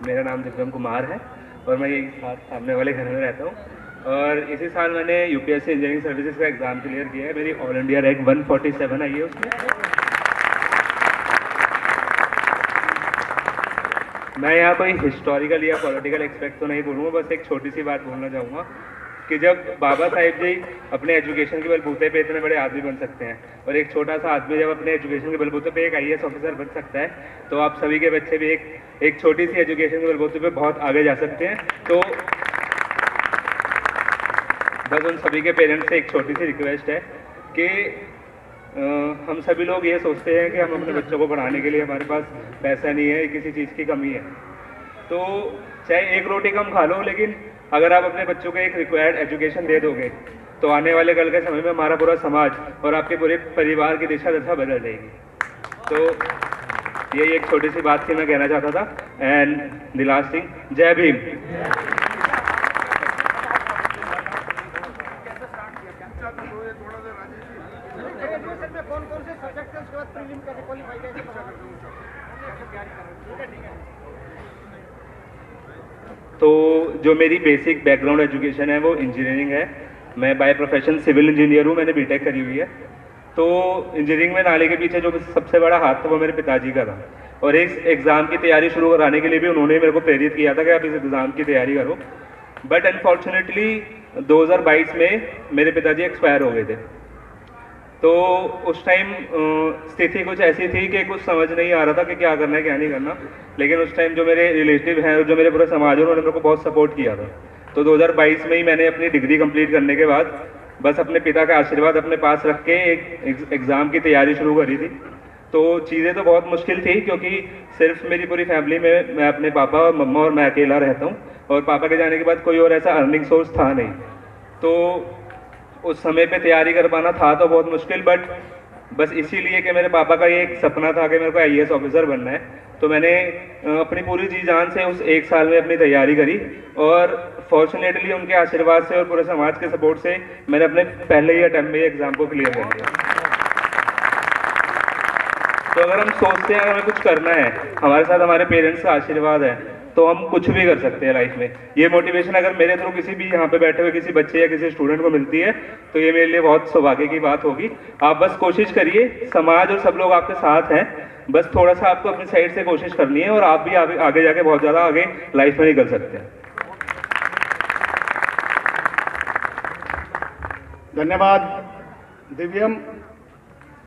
मेरा नाम दिव्यम कुमार है और मैं यही सामने वाले घर में रहता हूँ। और इसी साल मैंने यूपीएससी इंजीनियरिंग सर्विसेज का एग्ज़ाम क्लियर किया है। मेरी ऑल इंडिया रैंक 147 आई है उसमें। मैं यहाँ कोई हिस्टोरिकल या पॉलिटिकल एक्सपेक्ट तो नहीं बोलूँगा, बस एक छोटी सी बात बोलना चाहूँगा कि जब बाबा साहेब जी अपने एजुकेशन के बलबूते पे इतने बड़े आदमी बन सकते हैं और एक छोटा सा आदमी जब अपने एजुकेशन के बलबूते पे एक आईएएस ऑफिसर बन सकता है, तो आप सभी के बच्चे भी एक छोटी सी एजुकेशन के बलबूते पे बहुत आगे जा सकते हैं। तो बस उन सभी के पेरेंट्स से एक छोटी सी रिक्वेस्ट है कि हम सभी लोग ये सोचते हैं कि हम अपने बच्चों को पढ़ाने के लिए हमारे पास पैसा नहीं है, किसी चीज़ की कमी है, तो चाहे एक रोटी कम खा लो, लेकिन अगर आप अपने बच्चों को एक रिक्वायर्ड एजुकेशन दे दोगे तो आने वाले कल के समय में हमारा पूरा समाज और आपके पूरे परिवार की दिशा दशा बदल जाएगी। तो यही एक छोटी सी बात थी मैं कहना चाहता था। एंड द लास्ट थिंग, जय भीम। तो जो मेरी बेसिक बैकग्राउंड एजुकेशन है वो इंजीनियरिंग है। मैं बाय प्रोफेशन सिविल इंजीनियर हूँ, मैंने बीटेक करी हुई है। तो इंजीनियरिंग में नाले के पीछे जो सबसे बड़ा हाथ था वो मेरे पिताजी का था, और इस एग्ज़ाम की तैयारी शुरू कराने के लिए भी उन्होंने मेरे को प्रेरित किया था कि आप इस एग्ज़ाम की तैयारी करो। बट अनफॉर्चुनेटली 2022 में मेरे पिताजी एक्सपायर हो गए थे। तो उस टाइम स्थिति कुछ ऐसी थी कि कुछ समझ नहीं आ रहा था कि क्या करना है क्या नहीं करना। लेकिन उस टाइम जो मेरे रिलेटिव हैं और जो मेरे पूरे समाज है उन्होंने मेरे को बहुत सपोर्ट किया था। तो 2022 में ही मैंने अपनी डिग्री कंप्लीट करने के बाद बस अपने पिता का आशीर्वाद अपने पास रख के एक एग्ज़ाम की तैयारी शुरू करी थी। तो चीज़ें तो बहुत मुश्किल थी क्योंकि सिर्फ मेरी पूरी फैमिली में मैं अपने पापा मम्मा और मैं अकेला रहता हूँ, और पापा के जाने के बाद कोई और ऐसा अर्निंग सोर्स था नहीं। तो उस समय पे तैयारी कर पाना था तो बहुत मुश्किल, बट बस इसीलिए कि मेरे पापा का ये एक सपना था कि मेरे को आईएएस ऑफिसर बनना है, तो मैंने अपनी पूरी जी जान से उस एक साल में अपनी तैयारी करी। और फॉर्चुनेटली उनके आशीर्वाद से और पूरे समाज के सपोर्ट से मैंने अपने पहले ही अटेम्प्ट में एग्ज़ाम को क्लियर कर लिया। तो अगर हम सोचते हैं अगर हमें कुछ करना है, हमारे साथ हमारे पेरेंट्स का आशीर्वाद है, तो हम कुछ भी कर सकते हैं लाइफ में। ये मोटिवेशन अगर मेरे थ्रू किसी भी यहाँ पे बैठे हुए किसी बच्चे या किसी स्टूडेंट को मिलती है तो ये मेरे लिए बहुत सौभाग्य की बात होगी। आप बस कोशिश करिए, समाज और सब लोग आपके साथ हैं, बस थोड़ा सा आपको अपनी साइड से कोशिश करनी है और आप भी आगे जाके बहुत ज़्यादा आगे लाइफ में निकल सकते हैं। धन्यवाद दिव्यम।